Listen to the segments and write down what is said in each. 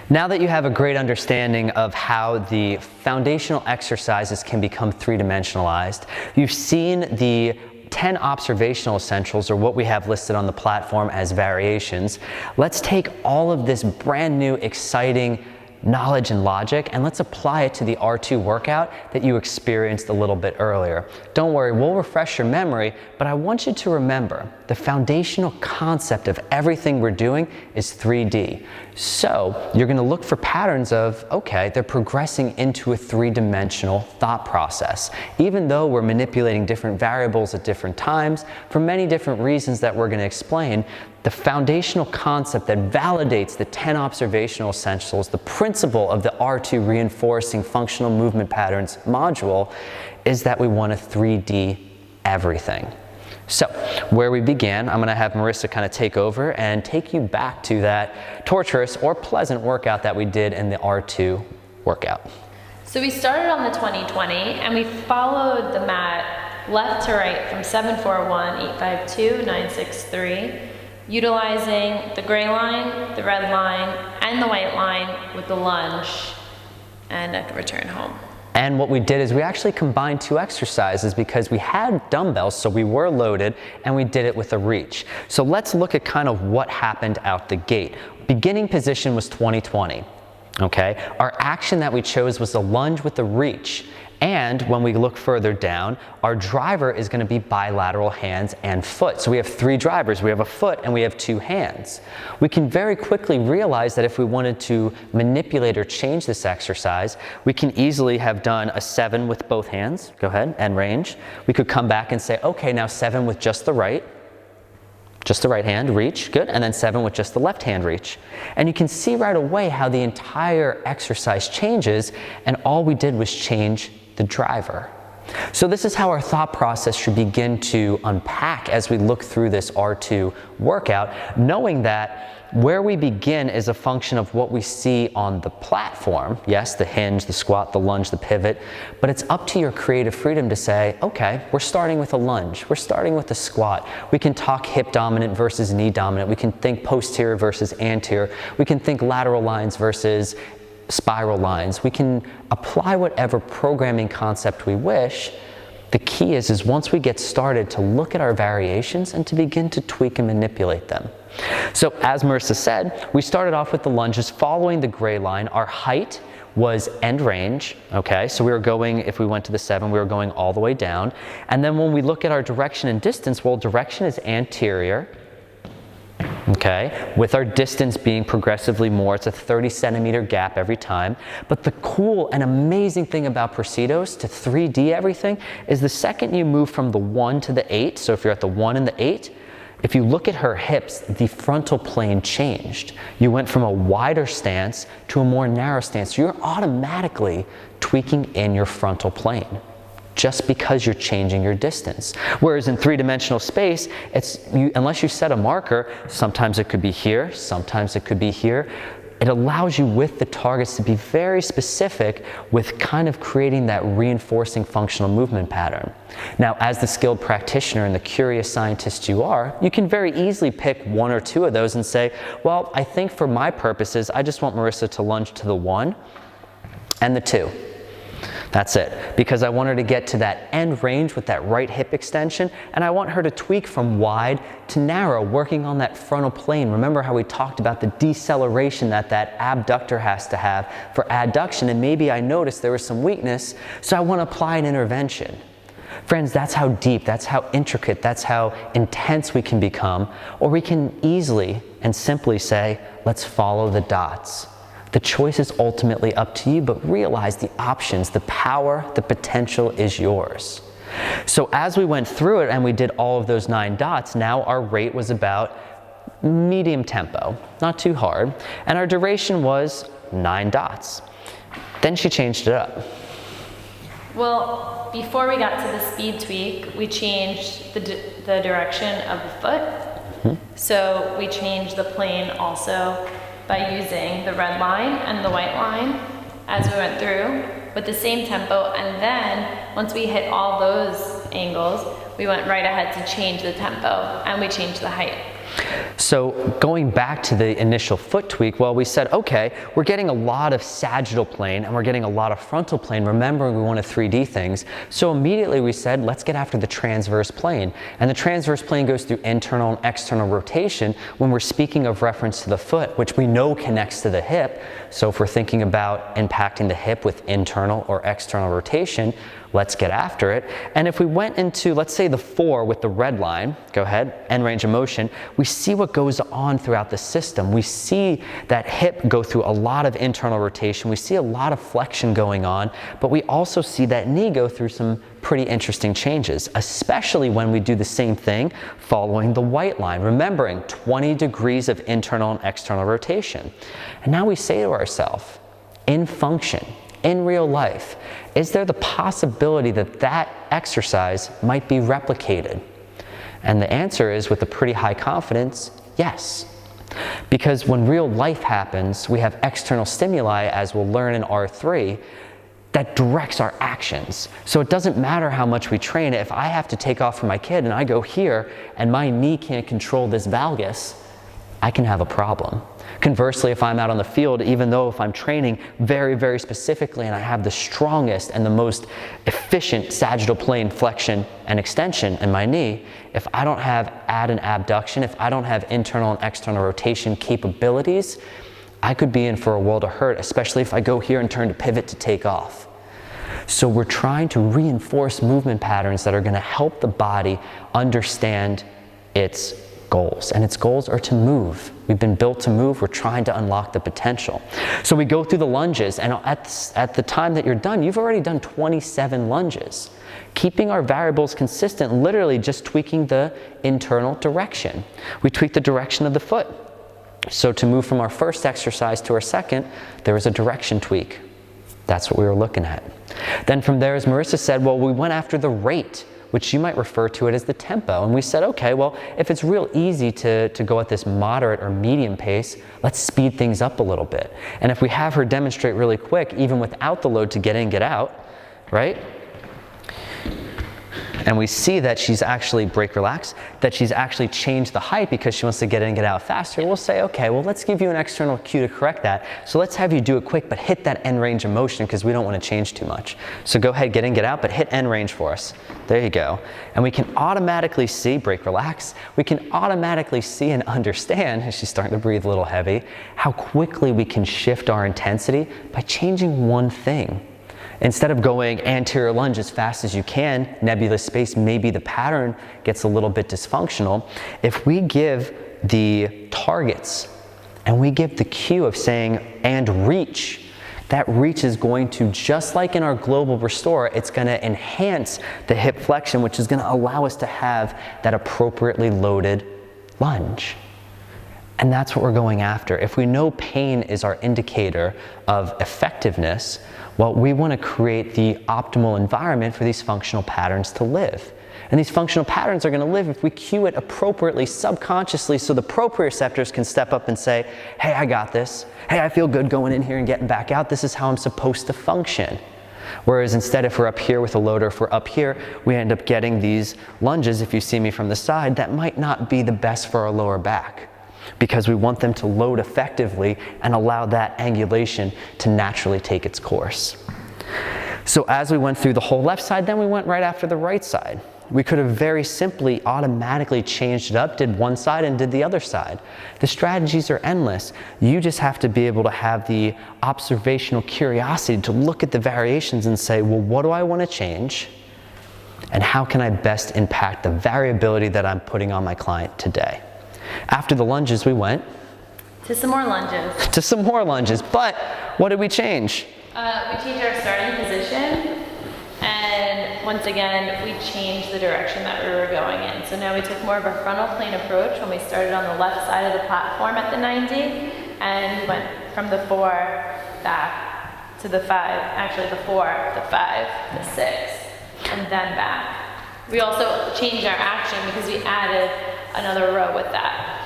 Now that you have a great understanding of how the foundational exercises can become three-dimensionalized, you've seen the 10 observational essentials, or what we have listed on the platform as variations. Let's take all of this brand new, exciting knowledge and logic, and let's apply it to the R2 workout that you experienced a little bit earlier. Don't worry, we'll refresh your memory, but I want you to remember the foundational concept of everything we're doing is 3D. So you're going to look for patterns of, okay, they're progressing into a three-dimensional thought process. Even though we're manipulating different variables at different times, for many different reasons that we're going to explain, the foundational concept that validates the 10 observational essentials, the principle of the R2 reinforcing functional movement patterns module, is that we want to 3D everything. So where we began, I'm going to have Marissa kind of take over and take you back to that torturous or pleasant workout that we did in the R2 workout. So we started on the 20-20 and we followed the mat left to right from 7-4-1, 8-5-2, 9-6-3, utilizing the gray line, the red line, and the white line with the lunge and a return home. And what we did is we actually combined two exercises because we had dumbbells, so we were loaded, and we did it with a reach. So let's look at kind of what happened out the gate. Beginning position was 20-20, okay? Our action that we chose was a lunge with a reach. And when we look further down, our driver is going to be bilateral hands and foot. So we have three drivers. We have a foot and we have two hands. We can very quickly realize that if we wanted to manipulate or change this exercise, we can easily have done a 7 with both hands. Go ahead, and range. We could come back and say, okay, now 7 with just the right hand, reach, good, and then 7 with just the left hand, reach. And you can see right away how the entire exercise changes, and all we did was change the driver. So this is how our thought process should begin to unpack as we look through this R2 workout, knowing that where we begin is a function of what we see on the platform. Yes, the hinge, the squat, the lunge, the pivot, but it's up to your creative freedom to say, okay, we're starting with a lunge, we're starting with a squat. We can talk hip dominant versus knee dominant. We can think posterior versus anterior. We can think lateral lines versus spiral lines. We can apply whatever programming concept we wish. The key is once we get started to look at our variations and to begin to tweak and manipulate them. So as Marissa said, we started off with the lunges following the gray line. Our height was end range, okay? So we were going, if we went to the 7, we were going all the way down. And then when we look at our direction and distance, well, direction is anterior, okay, with our distance being progressively more. It's a 30-centimeter gap every time. But the cool and amazing thing about Procedos to 3D everything is the second you move from the 1 to the 8, so if you're at the 1 and the 8, if you look at her hips, the frontal plane changed. You went from a wider stance to a more narrow stance. You're automatically tweaking in your frontal plane, just because you're changing your distance. Whereas in three-dimensional space, unless you set a marker, sometimes it could be here, sometimes it could be here. It allows you with the targets to be very specific with kind of creating that reinforcing functional movement pattern. Now, as the skilled practitioner and the curious scientist you are, you can very easily pick 1 or 2 of those and say, well, I think for my purposes, I just want Marissa to lunge to the 1 and the 2. That's it, because I want her to get to that end range with that right hip extension, and I want her to tweak from wide to narrow, working on that frontal plane. Remember how we talked about the deceleration that abductor has to have for adduction, and maybe I noticed there was some weakness, so I want to apply an intervention. Friends, that's how deep, that's how intricate, that's how intense we can become, or we can easily and simply say, let's follow the dots. The choice is ultimately up to you, but realize the options, the power, the potential is yours. So as we went through it and we did all of those 9 dots, now our rate was about medium tempo, not too hard, and our duration was 9 dots. Then she changed it up. Well, before we got to the speed tweak, we changed the direction of the foot. Mm-hmm. So we changed the plane also by using the red line and the white line as we went through with the same tempo, and then once we hit all those angles, we went right ahead to change the tempo and we changed the height. So going back to the initial foot tweak, well, we said, okay, we're getting a lot of sagittal plane and we're getting a lot of frontal plane, remembering we want to 3D things. So immediately we said, let's get after the transverse plane. And the transverse plane goes through internal and external rotation when we're speaking of reference to the foot, which we know connects to the hip. So if we're thinking about impacting the hip with internal or external rotation, let's get after it. And if we went into, let's say, the 4 with the red line, go ahead, end range of motion, we see what goes on throughout the system. We see that hip go through a lot of internal rotation. We see a lot of flexion going on, but we also see that knee go through some pretty interesting changes, especially when we do the same thing following the white line, remembering 20 degrees of internal and external rotation. And now we say to ourselves, in function, in real life, is there the possibility that that exercise might be replicated? And the answer is, with a pretty high confidence, yes. Because when real life happens, we have external stimuli, as we'll learn in R3, that directs our actions. So it doesn't matter how much we train. If I have to take off for my kid and I go here and my knee can't control this valgus, I can have a problem. Conversely, if I'm out on the field, even though if I'm training very, very specifically and I have the strongest and the most efficient sagittal plane flexion and extension in my knee, if I don't have add and abduction, if I don't have internal and external rotation capabilities, I could be in for a world of hurt, especially if I go here and turn to pivot to take off. So we're trying to reinforce movement patterns that are going to help the body understand its goals, and its goals are to move. We've been built to move. We're trying to unlock the potential. So we go through the lunges, and at the time that you're done, you've already done 27 lunges. Keeping our variables consistent, literally just tweaking the internal direction. We tweak the direction of the foot. So to move from our first exercise to our second, there was a direction tweak. That's what we were looking at. Then from there, as Marissa said, well, we went after the rate, which you might refer to it as the tempo. And we said, okay, well, if it's real easy to go at this moderate or medium pace, let's speed things up a little bit. And if we have her demonstrate really quick, even without the load to get in, get out, right? And we see that she's actually, break, relax, that she's actually changed the height because she wants to get in and get out faster. We'll say, okay, well, let's give you an external cue to correct that. So let's have you do it quick, but hit that end range of motion because we don't want to change too much. So go ahead, get in, get out, but hit end range for us. There you go. And we can automatically see, break, relax, we can automatically see and understand, as she's starting to breathe a little heavy, how quickly we can shift our intensity by changing one thing. Instead of going anterior lunge as fast as you can, nebulous space, maybe the pattern gets a little bit dysfunctional. If we give the targets and we give the cue of saying, and reach, that reach is going to, just like in our global restore, it's going to enhance the hip flexion, which is going to allow us to have that appropriately loaded lunge. And that's what we're going after. If we know pain is our indicator of effectiveness, well, we want to create the optimal environment for these functional patterns to live. And these functional patterns are going to live if we cue it appropriately, subconsciously, so the proprioceptors can step up and say, hey, I got this. Hey, I feel good going in here and getting back out. This is how I'm supposed to function. Whereas instead, if we're up here with a loader, if we're up here, we end up getting these lunges, if you see me from the side, that might not be the best for our lower back, because we want them to load effectively and allow that angulation to naturally take its course. So as we went through the whole left side, then we went right after the right side. We could have very simply automatically changed it up, did one side and did the other side. The strategies are endless. You just have to be able to have the observational curiosity to look at the variations and say, well, what do I want to change? And how can I best impact the variability that I'm putting on my client today? After the lunges, we went to some more lunges. To some more lunges, but what did we change? We changed our starting position, and once again, we changed the direction that we were going in. So now we took more of a frontal plane approach when we started on the left side of the platform at the 90, and we went from the 4 back to the 5, actually the 4, the 5, the 6, and then back. We also changed our action because we added another row with that.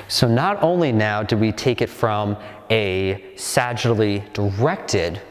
So not only now do we take it from a sagittally directed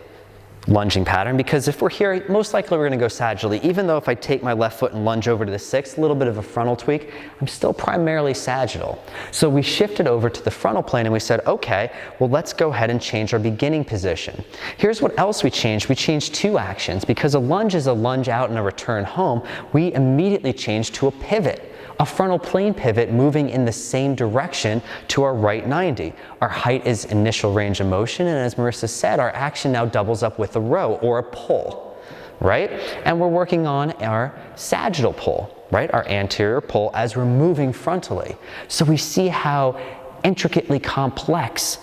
lunging pattern, because if we're here, most likely we're going to go sagittally. Even though if I take my left foot and lunge over to the 6th, a little bit of a frontal tweak, I'm still primarily sagittal. So we shifted over to the frontal plane and we said, okay, well, let's go ahead and change our beginning position. Here's what else we changed. We changed 2 actions. Because a lunge is a lunge out and a return home, we immediately changed to a pivot. A frontal plane pivot moving in the same direction to our right 90. Our height is initial range of motion, and as Marissa said, our action now doubles up with a row or a pull, right? And we're working on our sagittal pull, right? Our anterior pull as we're moving frontally. So we see how intricately complex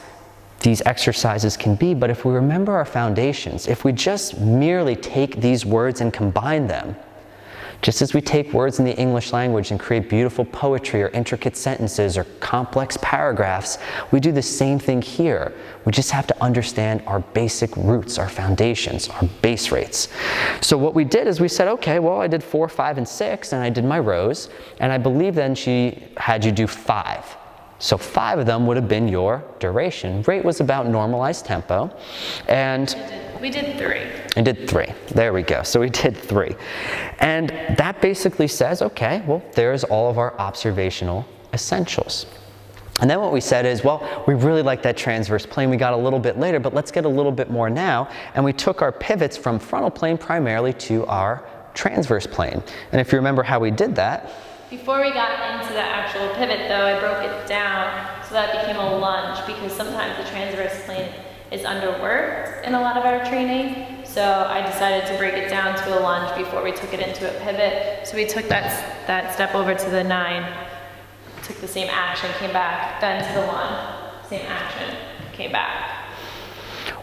these exercises can be, but if we remember our foundations, if we just merely take these words and combine them, just as we take words in the English language and create beautiful poetry or intricate sentences or complex paragraphs, we do the same thing here. We just have to understand our basic roots, our foundations, our base rates. So what we did is we said, okay, well, I did 4, 5, and 6, and I did my rows, and I believe then she had you do 5. So 5 of them would have been your duration. Rate was about normalized tempo, and we did 3. I did 3. There we go. So we did 3. And that basically says, okay, well, there's all of our observational essentials. And then what we said is, well, we really like that transverse plane. We got a little bit later, but let's get a little bit more now. And we took our pivots from frontal plane primarily to our transverse plane. And if you remember how we did that, before we got into the actual pivot, though, I broke it down so that it became a lunge, because sometimes the transverse plane is underworked in a lot of our training. So I decided to break it down to a lunge before we took it into a pivot. So we took that step over to the 9, took the same action, came back, then to the 1, same action, came back.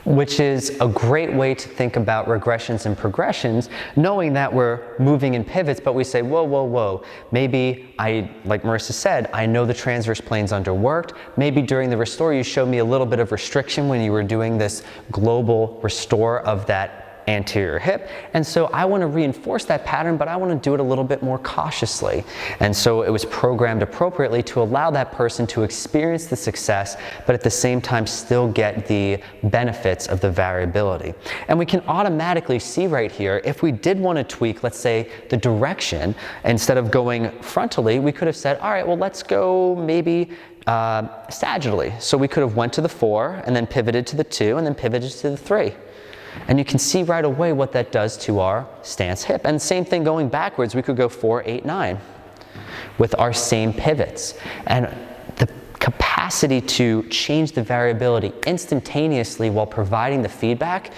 Which is a great way to think about regressions and progressions, knowing that we're moving in pivots, but we say, whoa, whoa, whoa. Maybe like Marissa said, I know the transverse plane's underworked. Maybe during the restore, you showed me a little bit of restriction when you were doing this global restore of that anterior hip, and so I want to reinforce that pattern, but I want to do it a little bit more cautiously. And so it was programmed appropriately to allow that person to experience the success, but at the same time still get the benefits of the variability. And we can automatically see right here, if we did want to tweak, let's say, the direction, instead of going frontally, we could have said, all right, well, let's go maybe sagittally. So we could have went to the 4 and then pivoted to the 2 and then pivoted to the 3. And you can see right away what that does to our stance hip. And same thing going backwards, we could go 4, 8, 9 with our same pivots. And the capacity to change the variability instantaneously while providing the feedback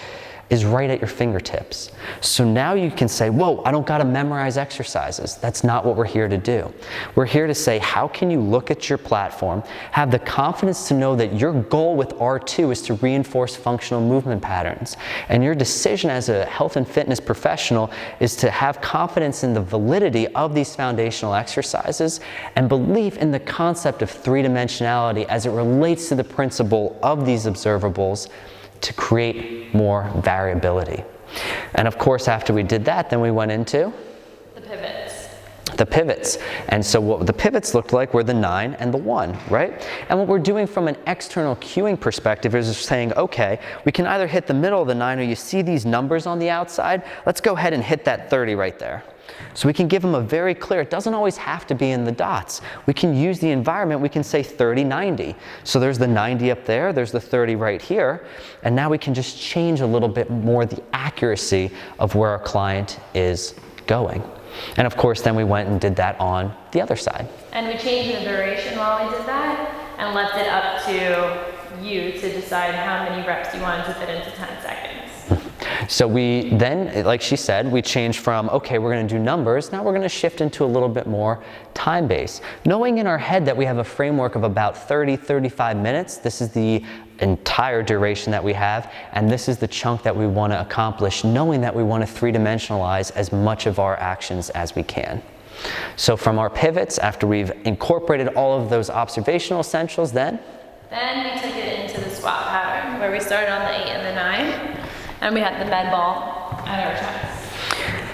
is right at your fingertips. So now you can say, whoa, I don't got to memorize exercises. That's not what we're here to do. We're here to say, how can you look at your platform, have the confidence to know that your goal with R2 is to reinforce functional movement patterns. And your decision as a health and fitness professional is to have confidence in the validity of these foundational exercises and belief in the concept of 3-dimensionality as it relates to the principle of these observables to create more variability. And of course, after we did that, then we went into the pivots. The pivots. And so what the pivots looked like were the 9 and the 1, right? And what we're doing from an external cueing perspective is saying, okay, we can either hit the middle of the 9 or you see these numbers on the outside. Let's go ahead and hit that 30 right there. So we can give them a very clear, it doesn't always have to be in the dots. We can use the environment, we can say 30, 90. So there's the 90 up there, there's the 30 right here, and now we can just change a little bit more the accuracy of where our client is going. And of course, then we went and did that on the other side. And we changed the duration while we did that and left it up to you to decide how many reps you wanted to fit into 10 seconds. So we then, like she said, we changed from, okay, we're going to do numbers, now we're going to shift into a little bit more time-based. Knowing in our head that we have a framework of about 30, 35 minutes, this is the entire duration that we have, and this is the chunk that we want to accomplish, knowing that we want to 3-dimensionalize as much of our actions as we can. So from our pivots, after we've incorporated all of those observational essentials, then we took it into the squat pattern, where we started on the 8 and the 9. And we had the med ball at our chest.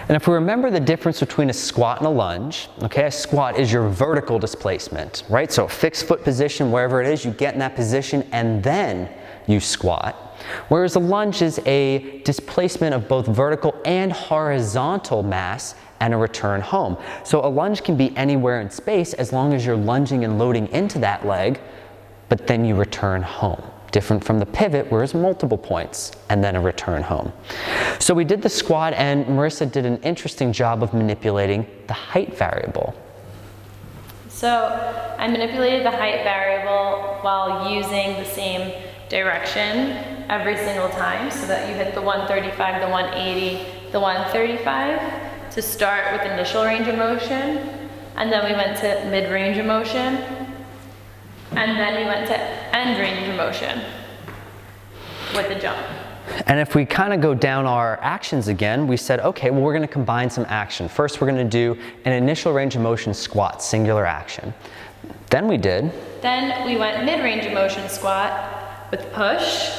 And if we remember the difference between a squat and a lunge, okay, a squat is your vertical displacement, right? So a fixed foot position, wherever it is, you get in that position and then you squat. Whereas a lunge is a displacement of both vertical and horizontal mass and a return home. So a lunge can be anywhere in space as long as you're lunging and loading into that leg, but then you return home. Different from the pivot, where it's multiple points and then a return home. So we did the squat, and Marissa did an interesting job of manipulating the height variable. So I manipulated the height variable while using the same direction every single time, so that you hit the 135, the 180, the 135 to start with initial range of motion, and then we went to mid-range of motion, and then we went to end range of motion with the jump. And if we kind of go down our actions again, we said, okay, well, we're going to combine some action. First, we're going to do an initial range of motion squat, singular action. Then we went mid-range of motion squat with push,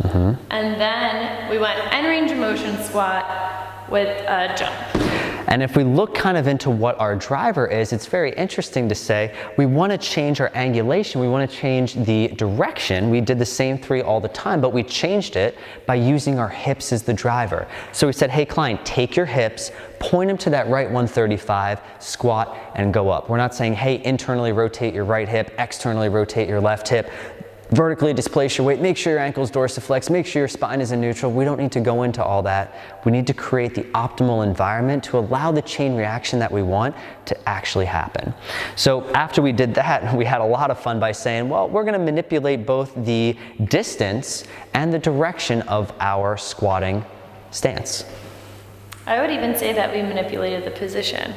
and then we went end range of motion squat with a jump. And if we look kind of into what our driver is, it's very interesting to say we want to change our angulation, we want to change the direction. We did the same 3 all the time, but we changed it by using our hips as the driver. So we said, hey client, take your hips, point them to that right 135, squat, and go up. We're not saying, hey, internally rotate your right hip, externally rotate your left hip, vertically displace your weight, make sure your ankles dorsiflex, make sure your spine is in neutral. We don't need to go into all that. We need to create the optimal environment to allow the chain reaction that we want to actually happen. So after we did that, we had a lot of fun by saying, well, we're going to manipulate both the distance and the direction of our squatting stance. I would even say that we manipulated the position.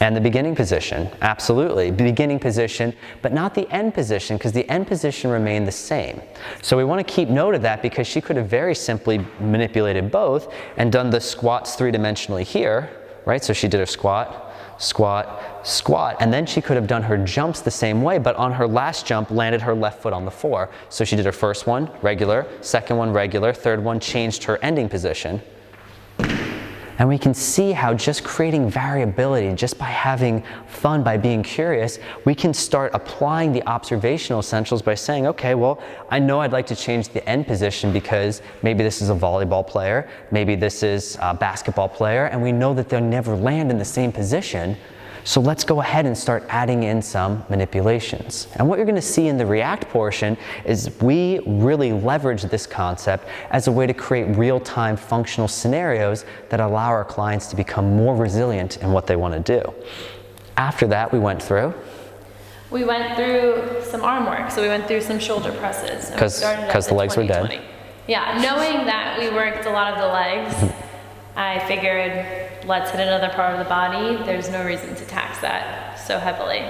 And the beginning position, absolutely. Beginning position, but not the end position, because the end position remained the same. So we want to keep note of that, because she could have very simply manipulated both and done the squats 3-dimensionally here, right? So she did her squat, squat, squat, and then she could have done her jumps the same way, but on her last jump landed her left foot on the floor. So she did her first one, regular, second one, regular, third one, changed her ending position. And we can see how just creating variability, just by having fun, by being curious, we can start applying the observational essentials by saying, okay, well, I know I'd like to change the end position because maybe this is a volleyball player, maybe this is a basketball player, and we know that they'll never land in the same position. So let's go ahead and start adding in some manipulations. And what you're going to see in the React portion is we really leverage this concept as a way to create real-time functional scenarios that allow our clients to become more resilient in what they want to do. After that, we went through some arm work. So we went through some shoulder presses. Because the legs were dead. Yeah, knowing that we worked a lot of the legs, I figured, let's hit another part of the body. There's no reason to tax that so heavily.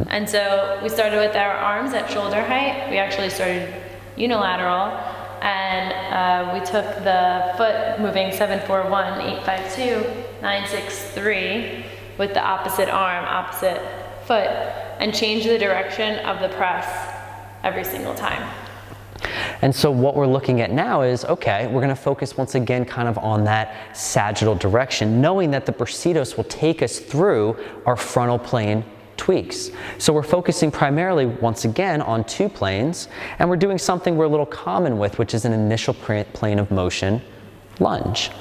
And so we started with our arms at shoulder height. We actually started unilateral, and we took the foot moving 741, 852, 963 with the opposite arm, opposite foot, and changed the direction of the press every single time. And so what we're looking at now is, okay, we're going to focus once again kind of on that sagittal direction, knowing that the Procedos will take us through our frontal plane tweaks. So we're focusing primarily, once again, on 2 planes, and we're doing something we're a little common with, which is an initial plane of motion lunge.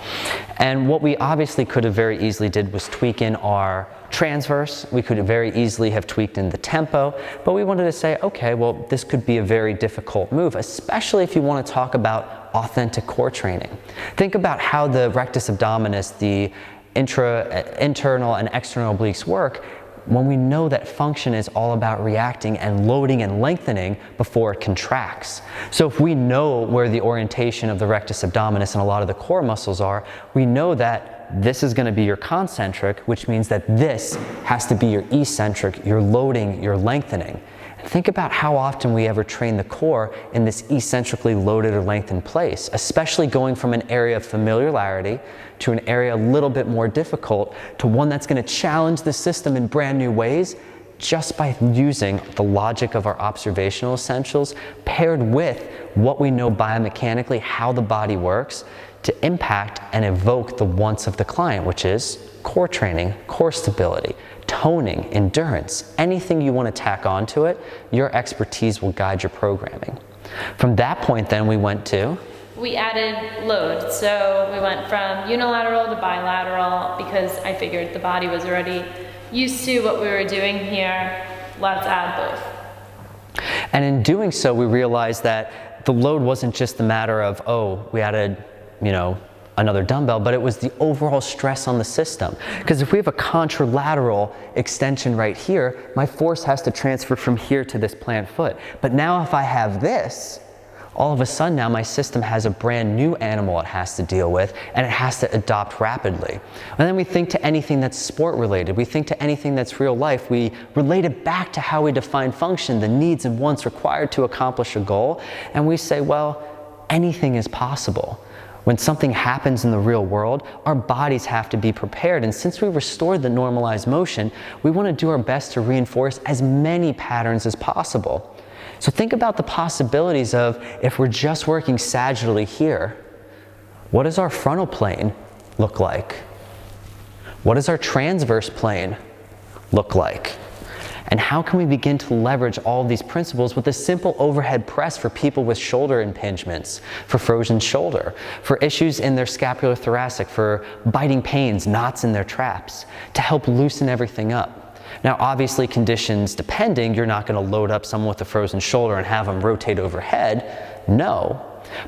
And what we obviously could have very easily did was tweak in our transverse. We could very easily have tweaked in the tempo, but we wanted to say, okay, well, this could be a very difficult move, especially if you want to talk about authentic core training. Think about how the rectus abdominis, the internal and external obliques work when we know that function is all about reacting and loading and lengthening before it contracts. So if we know where the orientation of the rectus abdominis and a lot of the core muscles are, we know that this is going to be your concentric, which means that this has to be your eccentric, your loading, your lengthening. And think about how often we ever train the core in this eccentrically loaded or lengthened place, especially going from an area of familiarity to an area a little bit more difficult to one that's going to challenge the system in brand new ways, just by using the logic of our observational essentials paired with what we know biomechanically, how the body works, to impact and evoke the wants of the client, which is core training, core stability, toning, endurance, anything you want to tack onto it, your expertise will guide your programming. From that point then we went to? We added load. So we went from unilateral to bilateral because I figured the body was already used to what we were doing here. Let's add both. And in doing so, we realized that the load wasn't just the matter of, oh, we added, another dumbbell, but it was the overall stress on the system. Because if we have a contralateral extension right here, my force has to transfer from here to this plant foot. But now if I have this, all of a sudden now my system has a brand new animal it has to deal with, and it has to adopt rapidly. And then we think to anything that's sport related, we think to anything that's real life, we relate it back to how we define function, the needs and wants required to accomplish a goal, and we say, well, anything is possible. When something happens in the real world, our bodies have to be prepared, and since we restored the normalized motion, we want to do our best to reinforce as many patterns as possible. So think about the possibilities of, if we're just working sagittally here, what does our frontal plane look like? What does our transverse plane look like? And how can we begin to leverage all of these principles with a simple overhead press for people with shoulder impingements, for frozen shoulder, for issues in their scapulothoracic, for biting pains, knots in their traps, to help loosen everything up? Now, obviously, conditions depending, you're not going to load up someone with a frozen shoulder and have them rotate overhead. No.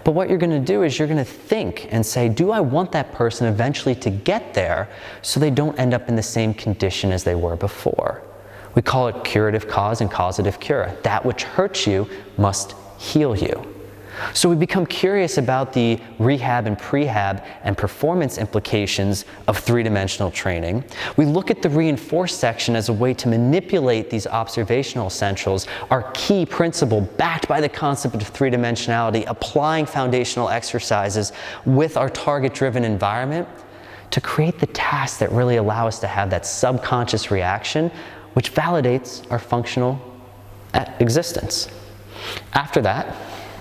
But what you're going to do is you're going to think and say, do I want that person eventually to get there so they don't end up in the same condition as they were before? We call it curative cause and causative cure. That which hurts you must heal you. So we become curious about the rehab and prehab and performance implications of three-dimensional training. We look at the reinforced section as a way to manipulate these observational essentials, our key principle backed by the concept of three-dimensionality, applying foundational exercises with our target-driven environment to create the tasks that really allow us to have that subconscious reaction, which validates our functional existence. After that,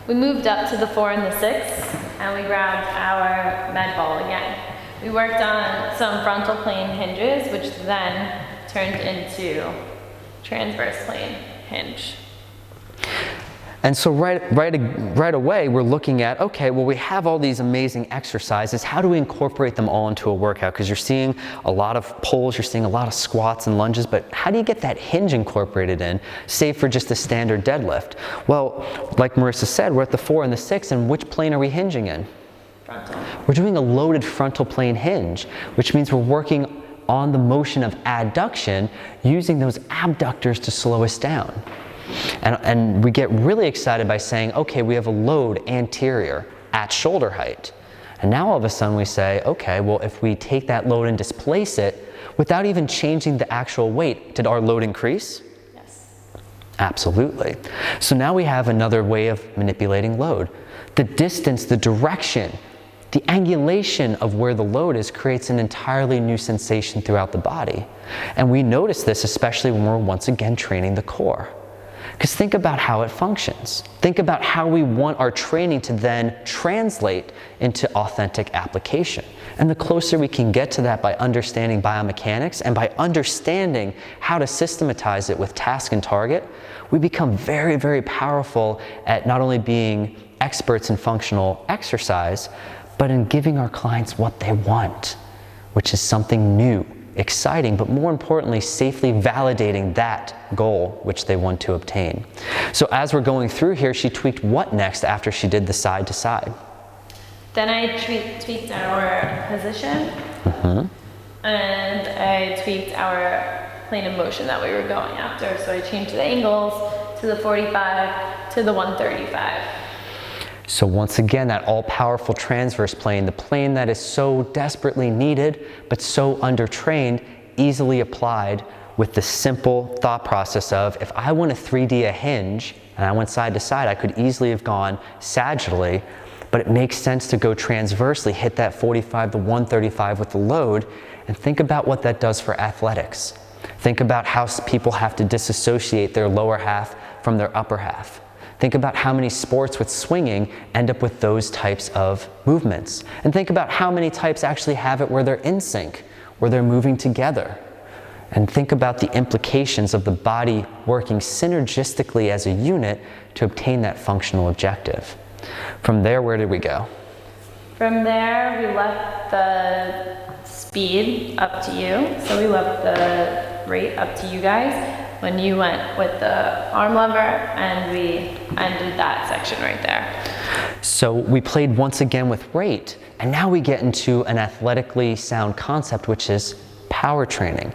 we moved up to the 4 and the 6, and we grabbed our med ball again. We worked on some frontal plane hinges, which then turned into transverse plane hinge. And so right away, we're looking at, okay, well, we have all these amazing exercises. How do we incorporate them all into a workout? Because you're seeing a lot of pulls, you're seeing a lot of squats and lunges, but how do you get that hinge incorporated in, save for just a standard deadlift? Well, like Marissa said, we're at the 4 and the 6, and which plane are we hinging in? Frontal. We're doing a loaded frontal plane hinge, which means we're working on the motion of adduction, using those abductors to slow us down. And we get really excited by saying, okay, we have a load anterior at shoulder height. And now all of a sudden we say, okay, well, if we take that load and displace it without even changing the actual weight, did our load increase? Yes. Absolutely. So now we have another way of manipulating load. The distance, the direction, the angulation of where the load is creates an entirely new sensation throughout the body. And we notice this especially when we're once again training the core. Because think about how it functions. Think about how we want our training to then translate into authentic application. And the closer we can get to that by understanding biomechanics and by understanding how to systematize it with task and target, we become very, very powerful at not only being experts in functional exercise, but in giving our clients what they want, which is something new, exciting, but more importantly, safely validating that goal which they want to obtain. So as we're going through here, she tweaked what next after she did the side to side? Then I tweaked our position, and I tweaked our plane of motion that we were going after. So I changed the angles to the 45 to the 135. So once again, that all-powerful transverse plane, the plane that is so desperately needed, but so undertrained, easily applied with the simple thought process of, if I want to 3D a hinge, and I went side to side, I could easily have gone sagittally, but it makes sense to go transversely, hit that 45 to 135 with the load, and think about what that does for athletics. Think about how people have to disassociate their lower half from their upper half. Think about how many sports with swinging end up with those types of movements. And think about how many types actually have it where they're in sync, where they're moving together. and think about the implications of the body working synergistically as a unit to obtain that functional objective. From there, where did we go? From there, we left the speed up to you. So we left the rate up to you guys when you went with the arm lever, and we ended that section right there. So we played once again with rate, and now we get into an athletically sound concept, which is power training.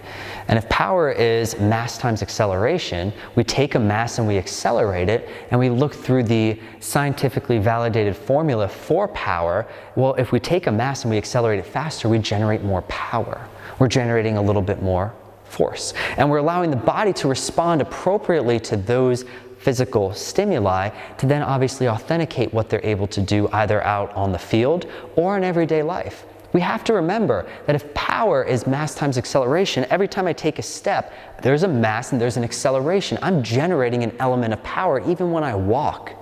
And if power is mass times acceleration, we take a mass and we accelerate it, and we look through the scientifically validated formula for power. Well, if we take a mass and we accelerate it faster, we generate more power. We're generating a little bit more force. And we're allowing the body to respond appropriately to those physical stimuli to then obviously authenticate what they're able to do either out on the field or in everyday life. We have to remember that if power is mass times acceleration, every time I take a step, there's a mass and there's an acceleration. I'm generating an element of power even when I walk.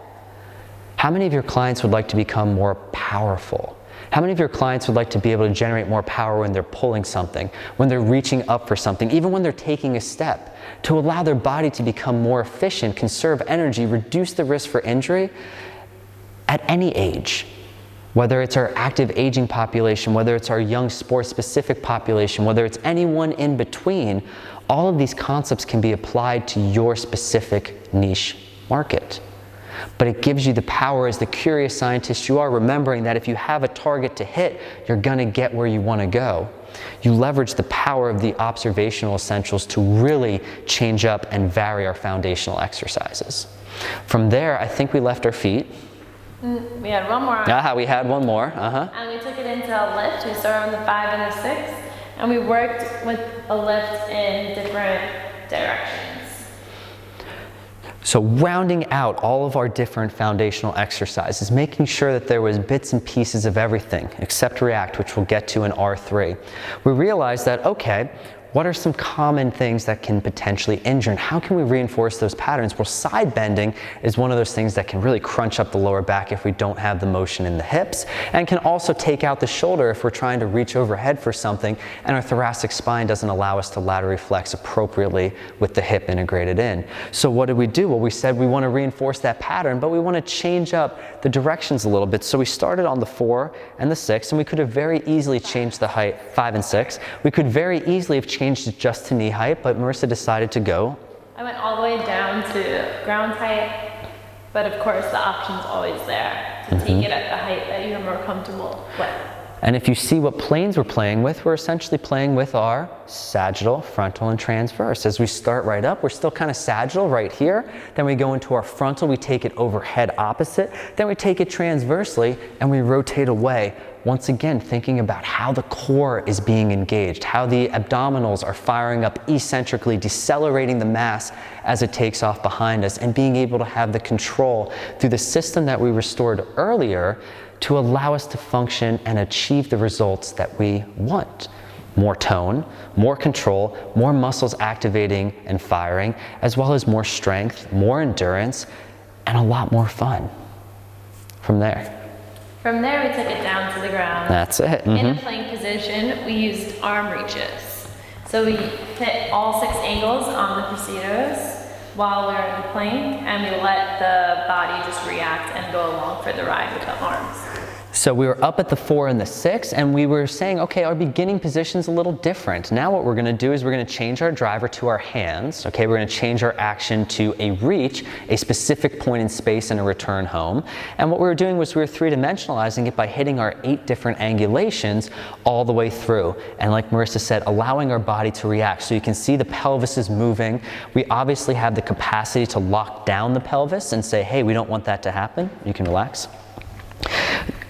How many of your clients would like to become more powerful? How many of your clients would like to be able to generate more power when they're pulling something, when they're reaching up for something, even when they're taking a step, to allow their body to become more efficient, conserve energy, reduce the risk for injury at any age? Whether it's our active aging population, whether it's our young sports-specific population, whether it's anyone in between, all of these concepts can be applied to your specific niche market. But it gives you the power as the curious scientist you are, remembering that if you have a target to hit, you're gonna get where you wanna go. You leverage the power of the observational essentials to really change up and vary our foundational exercises. From there, I think we left our feet. We had one more. We had one more. And we took it into a lift. We started on the 5 and the 6, and we worked with a lift in different directions. So rounding out all of our different foundational exercises, making sure that there was bits and pieces of everything except react, which we'll get to in R3. We realized that, okay, what are some common things that can potentially injure, and how can we reinforce those patterns? Well, side bending is one of those things that can really crunch up the lower back if we don't have the motion in the hips, and can also take out the shoulder if we're trying to reach overhead for something and our thoracic spine doesn't allow us to laterally flex appropriately with the hip integrated in. So what did we do? Well, we said we want to reinforce that pattern, but we want to change up the directions a little bit. So we started on the 4 and the 6, and we could have very easily changed the height, 5 and 6. We could very easily have changed it just to knee height, but Marissa decided to go. I went all the way down to ground height, but of course the option's always there to take it at the height that you're more comfortable with. And if you see what planes we're playing with, we're essentially playing with our sagittal, frontal, and transverse. As we start right up, we're still kind of sagittal right here. Then we go into our frontal, we take it overhead opposite. Then we take it transversely and we rotate away. Once again, thinking about how the core is being engaged, how the abdominals are firing up eccentrically, decelerating the mass as it takes off behind us, and being able to have the control through the system that we restored earlier to allow us to function and achieve the results that we want. More tone, more control, more muscles activating and firing, as well as more strength, more endurance, and a lot more fun. From there, we took it down to the ground. That's it. In a plank position, we used arm reaches. So we hit all 6 angles on the Procedos while we're in the plank, and we let the body just react and go along for the ride with the arms. So we were up at the 4 and the 6, and we were saying, okay, our beginning position's a little different. Now what we're gonna do is we're gonna change our driver to our hands, okay? We're gonna change our action to a reach, a specific point in space, and a return home. And what we were doing was we were 3-dimensionalizing it by hitting our 8 different angulations all the way through. And like Marissa said, allowing our body to react. So you can see the pelvis is moving. We obviously have the capacity to lock down the pelvis and say, hey, we don't want that to happen. You can relax.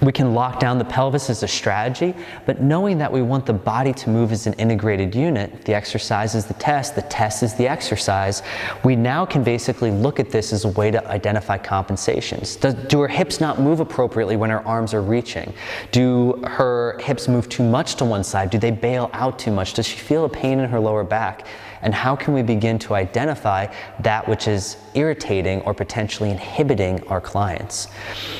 We can lock down the pelvis as a strategy, but knowing that we want the body to move as an integrated unit, the exercise is the test is the exercise, we now can basically look at this as a way to identify compensations. Do her hips not move appropriately when her arms are reaching? Do her hips move too much to one side? Do they bail out too much? Does she feel a pain in her lower back? And how can we begin to identify that which is irritating or potentially inhibiting our clients?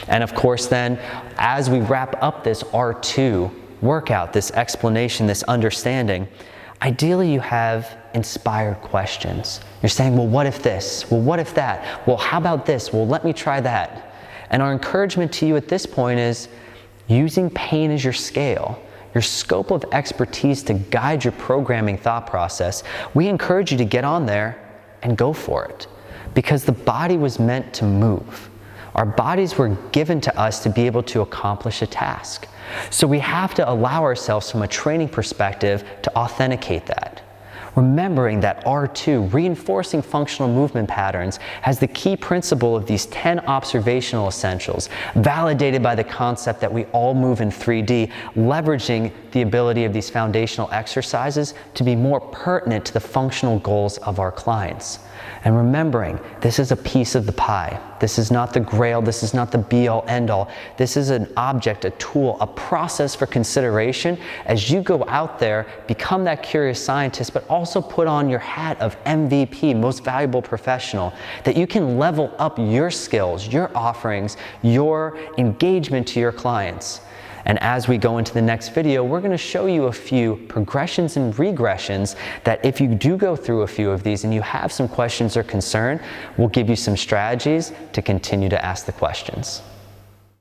And of course then, as we wrap up this R2 workout, this explanation, this understanding, Ideally, you have inspired questions. You're saying, well, what if this? Well, what if that? Well, how about this? Well, let me try that. And our encouragement to you at this point is using pain as your scale, your scope of expertise to guide your programming thought process. We encourage you to get on there and go for it, because the body was meant to move. Our bodies were given to us to be able to accomplish a task. So we have to allow ourselves from a training perspective to authenticate that. Remembering that R2, reinforcing functional movement patterns, has the key principle of these 10 observational essentials, validated by the concept that we all move in 3D, leveraging the ability of these foundational exercises to be more pertinent to the functional goals of our clients. And remembering, this is a piece of the pie. This is not the grail. This is not the be-all, end-all. This is an object, a tool, a process for consideration as you go out there, become that curious scientist, but also put on your hat of MVP, most valuable professional, that you can level up your skills, your offerings, your engagement to your clients. And as we go into the next video, we're going to show you a few progressions and regressions that if you do go through a few of these and you have some questions or concern, we'll give you some strategies to continue to ask the questions.